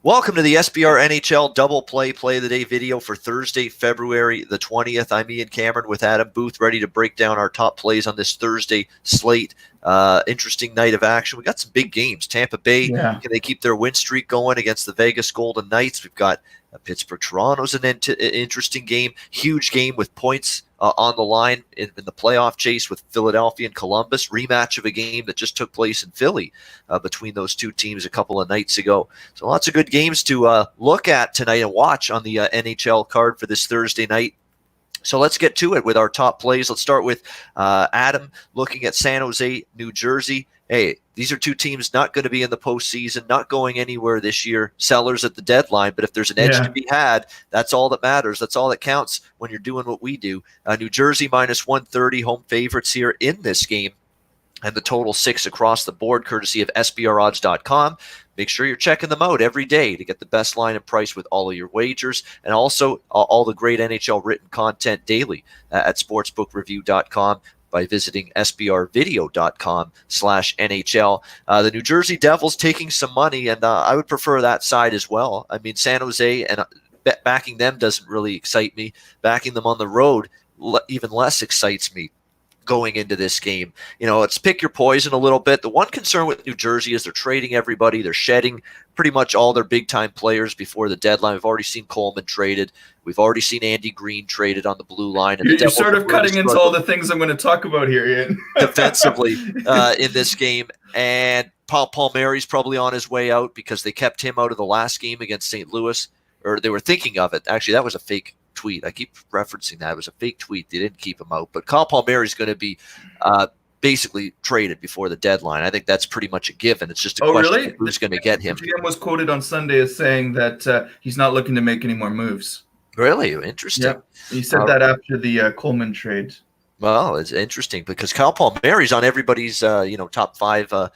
Welcome to the SBR NHL Double Play of the Day video for Thursday, February the 20th. I'm Ian Cameron with Adam Booth, ready to break down our top plays on this Thursday slate. Interesting night of action. We got some big games. Tampa Bay, can they keep their win streak going against the Vegas Golden Knights? We've got Pittsburgh Toronto's an interesting game. Huge game with points on the line in the playoff chase with Philadelphia and Columbus. Rematch of a game that just took place in Philly between those two teams a couple of nights ago. So lots of good games to look at tonight and watch on the NHL card for this Thursday night. So let's get to it with our top plays. Let's start with Adam looking at San Jose, New Jersey. Hey, these are two teams not going to be in the postseason, not going anywhere this year, sellers at the deadline. But if there's an edge to be had, that's all that matters. That's all that counts when you're doing what we do. New Jersey minus 130, home favorites here in this game. And the total 6 across the board, courtesy of SBRodds.com. Make sure you're checking them out every day to get the best line and price with all of your wagers. And also all the great NHL written content daily at sportsbookreview.com. by visiting sbrvideo.com/NHL. The New Jersey Devils taking some money, and I would prefer that side as well. I mean, San Jose, and backing them doesn't really excite me. Backing them on the road even less excites me going into this game. You know, it's pick your poison a little bit. The one concern with New Jersey is they're trading everybody. They're shedding pretty much all their big-time players before the deadline. We've already seen Coleman traded. We've already seen Andy Green traded on the blue line. And you're sort of cutting into all the things I'm going to talk about here, Ian. defensively in this game. And Paul Palmieri's probably on his way out because they kept him out of the last game against St. Louis, or they were thinking of it. Actually, that was a fake tweet. I keep referencing that. It was a fake tweet. They didn't keep him out. But Kyle Palmieri's going to be basically traded before the deadline. I think that's pretty much a given. It's just a question of who's going to get him. The GM was quoted on Sunday as saying that he's not looking to make any more moves. Really? Interesting. Yeah. He said that after the Coleman trade. Well, it's interesting because Kyle Palmieri's on everybody's top 5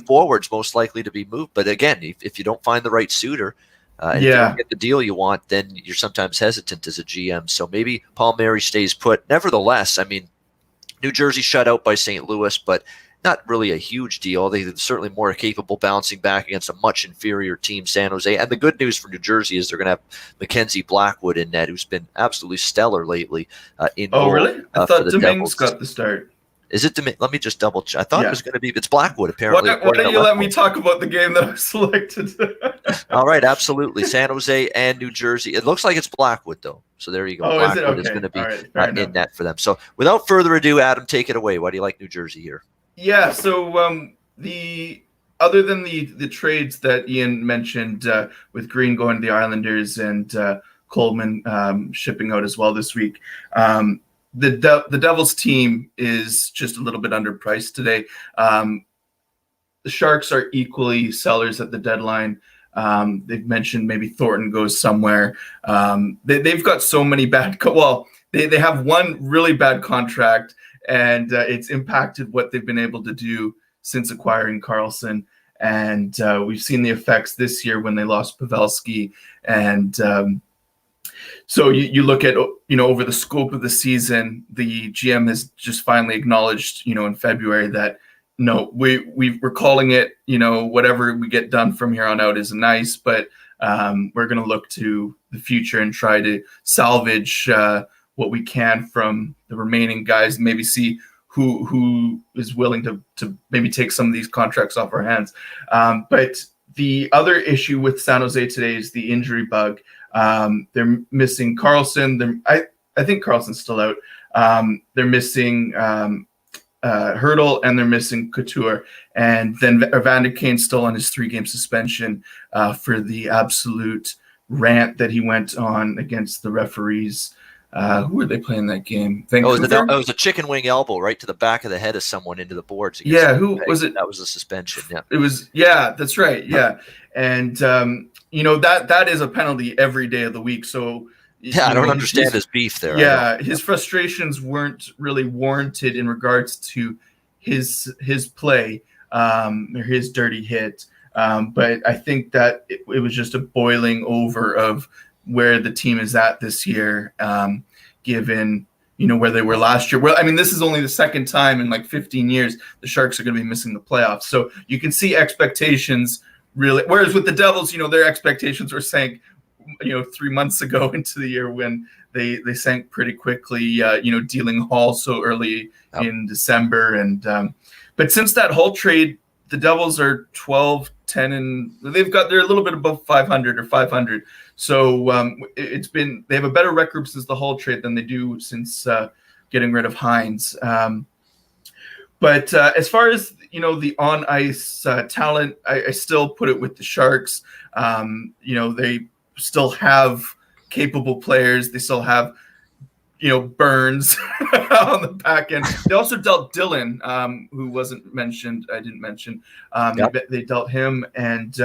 forwards most likely to be moved. But again, if you don't find the right suitor, and if you don't get the deal you want, then you're sometimes hesitant as a GM. So maybe Palmieri stays put. Nevertheless, I mean, New Jersey shut out by St. Louis, but not really a huge deal. They're certainly more capable bouncing back against a much inferior team, San Jose. And the good news for New Jersey is they're going to have Mackenzie Blackwood in net, who's been absolutely stellar lately. Really? I thought Dominguez got the start. Is it? Let me just double check. I thought it was going to be. It's Blackwood, apparently. Why don't you let me talk about the game that I selected? All right, absolutely. San Jose and New Jersey. It looks like it's Blackwood, though. So there you go. Oh, Blackwood is going to be in net for them. So without further ado, Adam, take it away. Why do you like New Jersey here? Yeah. So other than the trades that Ian mentioned with Green going to the Islanders and Coleman shipping out as well this week. The Devils team is just a little bit underpriced today. The Sharks are equally sellers at the deadline. They've mentioned maybe Thornton goes somewhere. They've got so many bad they have one really bad contract, and it's impacted what they've been able to do since acquiring Karlsson. And we've seen the effects this year when they lost Pavelski. And so you look at, over the scope of the season, the GM has just finally acknowledged, in February that, no, we're calling it, whatever we get done from here on out is nice, but we're going to look to the future and try to salvage what we can from the remaining guys, maybe see who is willing to maybe take some of these contracts off our hands. But the other issue with San Jose today is the injury bug. They're missing Karlsson. I think Karlsson's still out. They're missing Hurdle, and they're missing Couture. And then Evander Kane's still on his 3-game suspension for the absolute rant that he went on against the referees. Who were they playing that game? It was a chicken wing elbow right to the back of the head of someone into the boards. Yeah, who was it? That was a suspension. Yeah, it was. Yeah, that's right. Yeah, and that is a penalty every day of the week. So I don't understand his beef there. Yeah, his frustrations weren't really warranted in regards to his play or his dirty hit. But I think that it was just a boiling over of where the team is at this year, given where they were last year. Well, I mean, this is only the second time in like 15 years the Sharks are going to be missing the playoffs. So you can see expectations really. Whereas with the Devils, their expectations were sank, 3 months ago into the year when they sank pretty quickly. Dealing Hall so early in December, and but since that Hall trade, the Devils are 12-10, and they're a little bit above 500 or 500. So they have a better record since the Hall trade than they do since getting rid of Hines. But as far as the on ice talent, I still put it with the Sharks. They still have capable players. They still have Burns on the back end. They also dealt Dylan, who wasn't mentioned. I didn't mention. They dealt him, and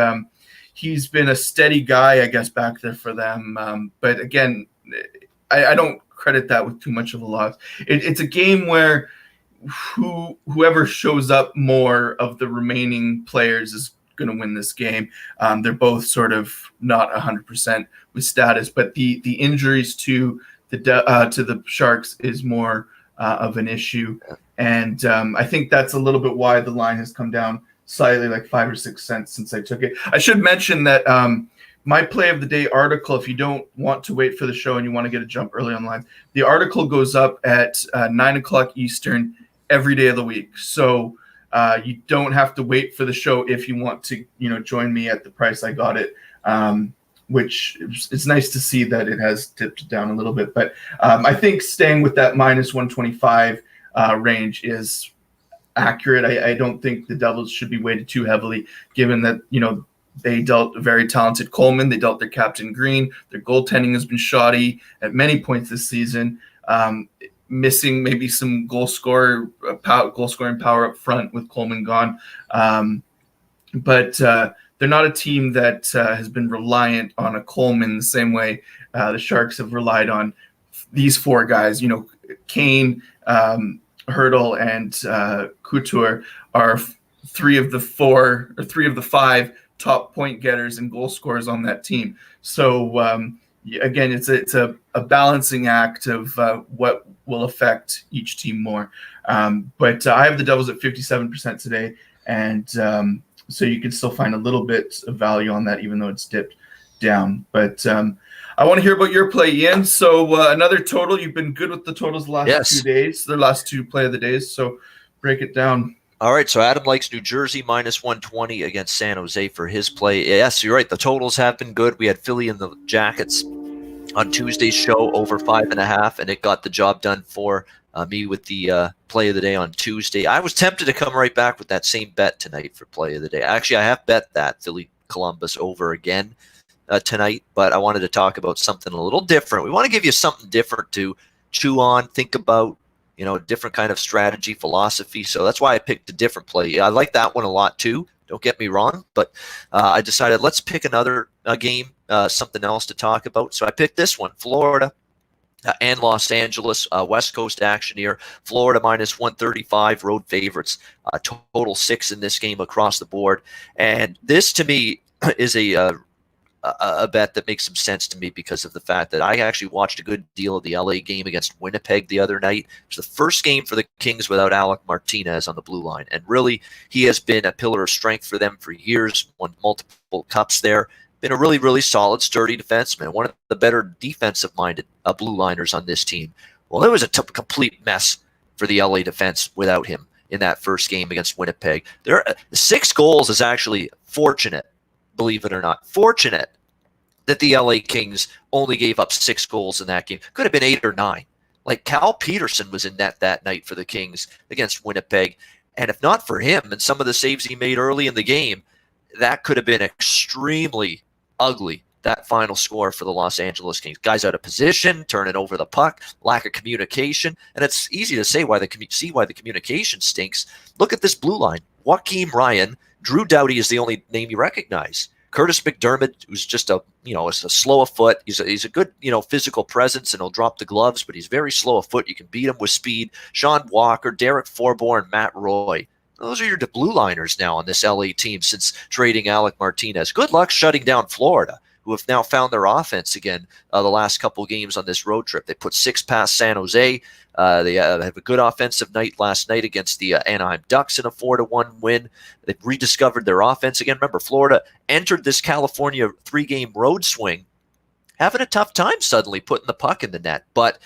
he's been a steady guy, I guess, back there for them. But again, I don't credit that with too much of a loss. It's a game where whoever shows up more of the remaining players is going to win this game. They're both sort of not 100% with status, but the injuries to the Sharks is more of an issue, and I think that's a little bit why the line has come down slightly, like 5 or 6 cents since I took it. I should mention that my play of the day article, if you don't want to wait for the show and you want to get a jump early online, the article goes up at 9:00 Eastern every day of the week. So you don't have to wait for the show if you want to, join me at the price I got it, which it's nice to see that it has dipped down a little bit. But I think staying with that minus 125 range is accurate. I don't think the Devils should be weighted too heavily, given that, they dealt a very talented Coleman. They dealt their captain Green. Their goaltending has been shoddy at many points this season. Missing maybe some goal scoring power up front with Coleman gone. But they're not a team that has been reliant on a Coleman the same way the Sharks have relied on these four guys. Kane, Hurdle, and Couture are three of the five top point getters and goal scorers on that team. So again, it's a balancing act of what will affect each team more. But I have the Devils at 57% today, and so you can still find a little bit of value on that, even though it's dipped down. But I want to hear about your play, Ian. So another total. You've been good with the totals the last 2 days, the last two play of the days. So break it down. All right, so Adam likes New Jersey minus 120 against San Jose for his play. Yes, you're right. The totals have been good. We had Philly and the Jackets on Tuesday's show over 5.5, and it got the job done for me with the play of the day on Tuesday. I was tempted to come right back with that same bet tonight for play of the day. Actually, I have bet that Philly Columbus over again tonight, but I wanted to talk about something a little different. We want to give you something different to chew on, think about, a different kind of strategy, philosophy. So that's why I picked a different play. I like that one a lot too. Don't get me wrong, but I decided let's pick another game, something else to talk about. So I picked this one, Florida and Los Angeles, West Coast action here. Florida minus 135, road favorites, total 6 in this game across the board. And this to me is a bet that makes some sense to me because of the fact that I actually watched a good deal of the LA game against Winnipeg the other night. It was the first game for the Kings without Alec Martinez on the blue line. And really, he has been a pillar of strength for them for years, won multiple cups there. Been a really, really solid, sturdy defenseman, one of the better defensive-minded blue liners on this team. Well, it was a complete mess for the LA defense without him in that first game against Winnipeg. 6 goals is actually fortunate, believe it or not. Fortunate that the LA Kings only gave up 6 goals in that game. Could have been 8 or 9. Like Cal Peterson was in net that night for the Kings against Winnipeg. And if not for him and some of the saves he made early in the game, that could have been extremely ugly, that final score for the Los Angeles Kings. Guys out of position, turning over the puck, lack of communication. And it's easy to say why the communication stinks. Look at this blue line. Joakim Ryan, Drew Doughty is the only name you recognize. Curtis McDermott, who's just a slow of foot. He's a good, physical presence, and he'll drop the gloves, but he's very slow of foot. You can beat him with speed. Sean Walker, Derek Forborn, Matt Roy. Those are your blue liners now on this LA team since trading Alec Martinez. Good luck shutting down Florida, who have now found their offense again the last couple games on this road trip. They put 6 past San Jose. They have a good offensive night last night against the Anaheim Ducks in a 4-1 win. They've rediscovered their offense again. Remember, Florida entered this California 3-game road swing having a tough time suddenly putting the puck in the net. But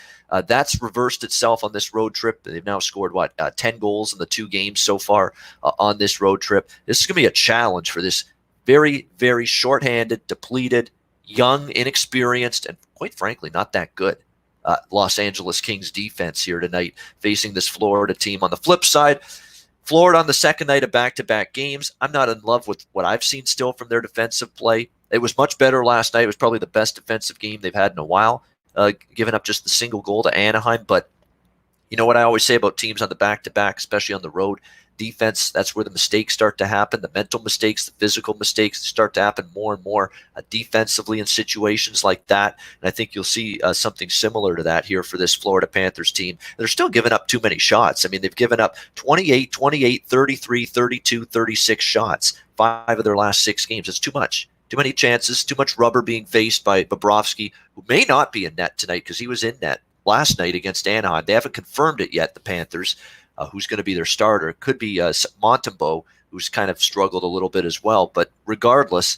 that's reversed itself on this road trip. They've now scored, 10 goals in the 2 games so far on this road trip. This is going to be a challenge for this very, very shorthanded, depleted, young, inexperienced, and quite frankly, not that good Los Angeles Kings defense here tonight facing this Florida team. On the flip side, Florida on the second night of back-to-back games, I'm not in love with what I've seen still from their defensive play. It was much better last night. It was probably the best defensive game they've had in a while, giving up just the single goal to Anaheim. But you know what I always say about teams on the back-to-back, especially on the road, defense, that's where the mistakes start to happen, the mental mistakes, the physical mistakes start to happen more and more defensively in situations like that. And I think you'll see something similar to that here for this Florida Panthers team. They're still giving up too many shots. I mean, they've given up 28, 33, 32, 36 shots, 5 of their last 6 games. It's too much. Too many chances, too much rubber being faced by Bobrovsky, who may not be in net tonight because he was in net last night against Anaheim. They haven't confirmed it yet, the Panthers, who's going to be their starter. It could be Montembeault, who's kind of struggled a little bit as well. But regardless,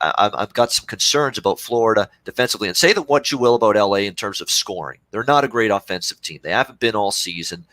I've got some concerns about Florida defensively. And say that what you will about LA in terms of scoring. They're not a great offensive team. They haven't been all season.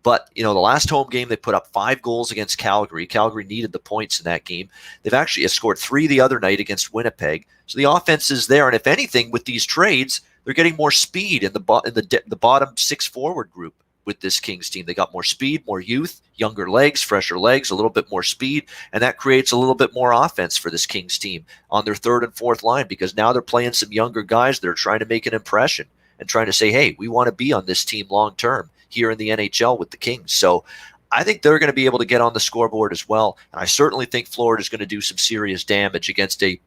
But, the last home game, they put up 5 goals against Calgary. Calgary needed the points in that game. They've actually scored 3 the other night against Winnipeg. So the offense is there. And if anything, with these trades, they're getting more speed in the bottom 6 forward group with this Kings team. They got more speed, more youth, younger legs, fresher legs, a little bit more speed. And that creates a little bit more offense for this Kings team on their 3rd and 4th line, because now they're playing some younger guys that are trying to make an impression and trying to say, hey, we want to be on this team long term here in the NHL with the Kings. So I think they're going to be able to get on the scoreboard as well. And I certainly think Florida is going to do some serious damage against a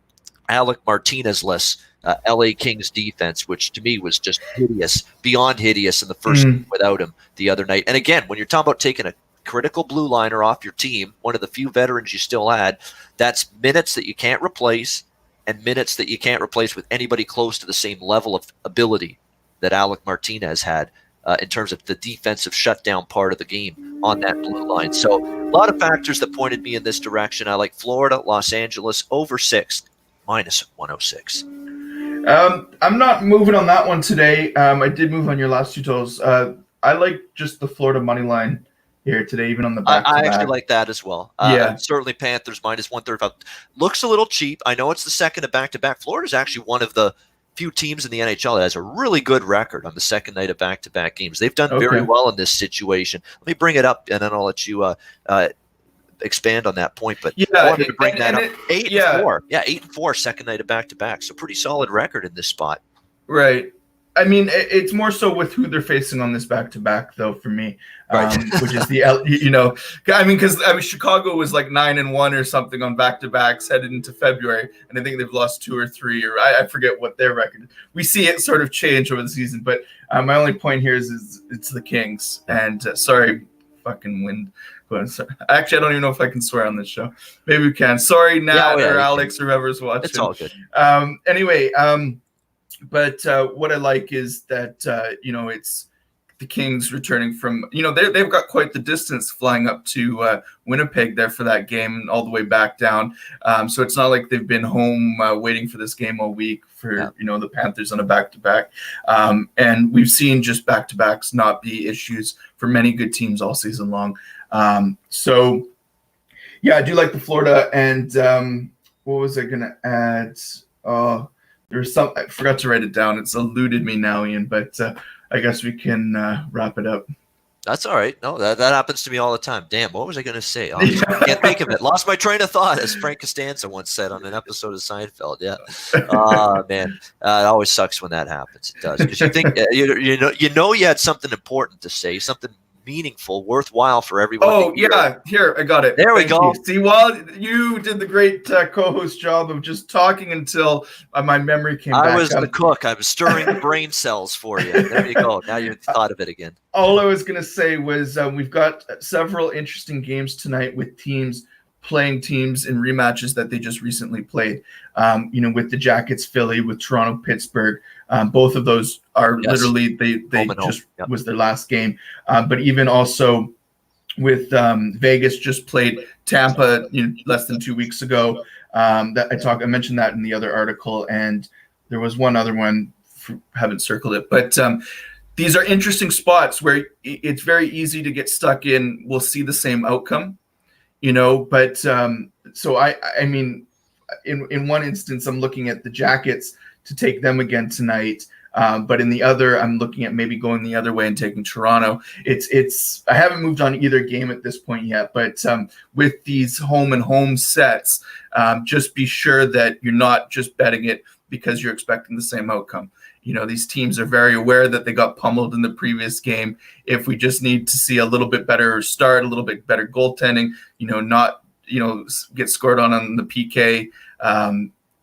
Alec Martinez-less LA Kings defense, which to me was just hideous, beyond hideous in the first game without him the other night. And again, when you're talking about taking a critical blue liner off your team, one of the few veterans you still had, that's minutes that you can't replace and minutes that you can't replace with anybody close to the same level of ability that Alec Martinez had in terms of the defensive shutdown part of the game on that blue line. So a lot of factors that pointed me in this direction. I like Florida, Los Angeles, over 6, minus 106. I'm not moving on that one today. I did move on your last 2 totals. I like just the Florida money line here today, even on the back. I actually like that as well. Yeah. Certainly Panthers minus 135. Looks a little cheap. I know it's the second of back-to-back. Florida's actually one of the few teams in the NHL that has a really good record on the second night of back-to-back games. They've done very well in this situation. Let me bring it up, and then I'll let you expand on that point. But I wanted to bring that up. 8-4. Yeah, 8-4 second night of back-to-back. So pretty solid record in this spot. Right. I mean, it's more so with who they're facing on this back-to-back, though, for me, which is because Chicago was like 9-1 or something on back-to-backs headed into February, and I think they've lost 2 or 3, or I forget what their record is. We see it sort of change over the season, but my only point here is it's the Kings, and sorry, fucking wind. Actually, I don't even know if I can swear on this show. Maybe we can. Sorry, Nat or Alex or whoever's watching. It's all good. Anyway. But what I like is that, it's the Kings returning from, they've got quite the distance flying up to Winnipeg there for that game and all the way back down. So it's not like they've been home waiting for this game all week for, the Panthers on a back-to-back. And we've seen just back-to-backs not be issues for many good teams all season long. So, I do like the Florida. And what was I going to add? There's some, I forgot to write it down. It's eluded me now, Ian, but I guess we can wrap it up. That's all right. No, that happens to me all the time. Damn, what was I going to say? I can't think of it. Lost my train of thought, as Frank Costanza once said on an episode of Seinfeld. Yeah. Oh, man. It always sucks when that happens. It does. Because you think, you had something important to say, something meaningful, worthwhile for everyone. Oh, yeah. Here, I got it. There we go. You. See, well, you did the great co-host job of just talking until my memory came back. I was the cook. I was stirring the brain cells for you. There you go. Now you've thought of it again. All I was going to say was we've got several interesting games tonight with teams playing teams in rematches that they just recently played. With the Jackets, Philly, with Toronto, Pittsburgh. Both of those are literally they just was their last game. But even also with Vegas just played Tampa less than 2 weeks ago. I mentioned that in the other article, and there was one other one. Haven't circled it, but these are interesting spots where it's very easy to get stuck in. We'll see the same outcome, But so I mean, in one instance, I'm looking at the Jackets to take them again tonight. But in the other, I'm looking at maybe going the other way and taking Toronto. I haven't moved on either game at this point yet, but with these home and home sets, just be sure that you're not just betting it because you're expecting the same outcome. These teams are very aware that they got pummeled in the previous game. If we just need to see a little bit better start, a little bit better goaltending, not get scored on the PK,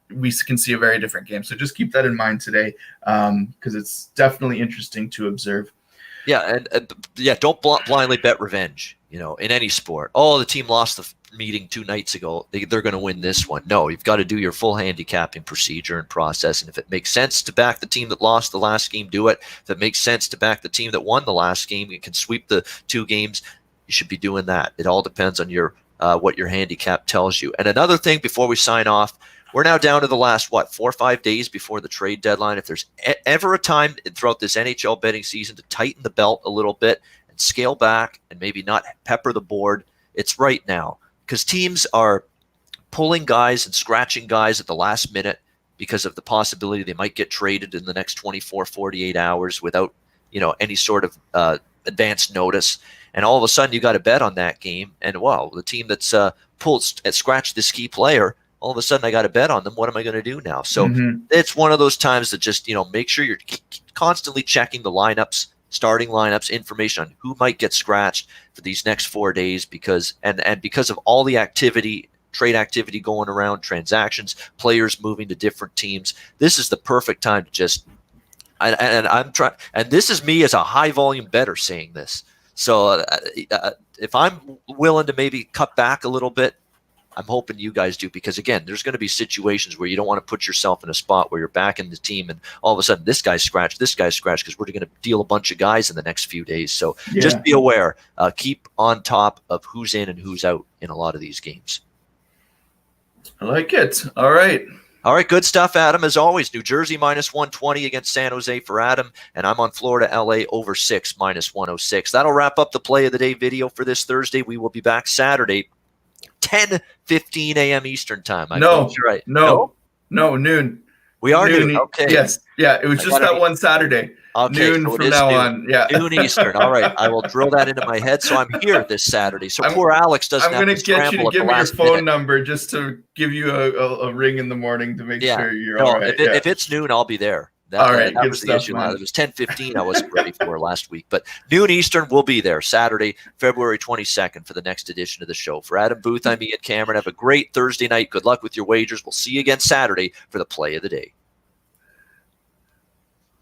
we can see a very different game. So just keep that in mind today, because it's definitely interesting to observe. Yeah, and don't blindly bet revenge, in any sport. Oh, the team lost the meeting 2 nights ago. They're going to win this one. No, you've got to do your full handicapping procedure and process. And if it makes sense to back the team that lost the last game, do it. If it makes sense to back the team that won the last game, you can sweep the 2 games, you should be doing that. It all depends on your what your handicap tells you. And another thing before we sign off, we're now down to the last, 4 or 5 days before the trade deadline. If there's ever a time throughout this NHL betting season to tighten the belt a little bit and scale back and maybe not pepper the board, it's right now. Because teams are pulling guys and scratching guys at the last minute because of the possibility they might get traded in the next 24, 48 hours without, any sort of advance notice. And all of a sudden you got to bet on that game. And, the team that's scratched this key player, all of a sudden I got to bet on them. What am I going to do now? So it's one of those times that just, make sure you're constantly checking the lineups, starting lineups, information on who might get scratched for these next 4 days because of all the activity, trade activity going around, transactions, players moving to different teams. This is the perfect time to just and this is me as a high volume bettor saying this. So if I'm willing to maybe cut back a little bit, I'm hoping you guys do, because again, there's going to be situations where you don't want to put yourself in a spot where you're backing the team and all of a sudden this guy's scratched, because we're going to deal a bunch of guys in the next few days. So just be aware, keep on top of who's in and who's out in a lot of these games. I like it. All right. Good stuff, Adam. As always, New Jersey -120 against San Jose for Adam, and I'm on Florida, LA over 6 -106. That'll wrap up the play of the day video for this Thursday. We will be back Saturday, 10:15 a.m. Eastern time. Noon. We are noon. Okay. Yes. Yeah. It was just that one Saturday. Okay, noon so from now on. Yeah. Noon Eastern. All right. I will drill that into my head. So I'm here this Saturday. So poor Alex doesn't have to I'm going to get you to give me your phone minute. number just to give you a ring in the morning to make sure you're all right. If it's noon, I'll be there. All right, that was the issue. It was 10:15. I wasn't ready for last week, but noon Eastern, we'll be there Saturday, February 22nd for the next edition of the show. For Adam Booth, I'm Ian Cameron. Have a great Thursday night. Good luck with your wagers. We'll see you again Saturday for the play of the day.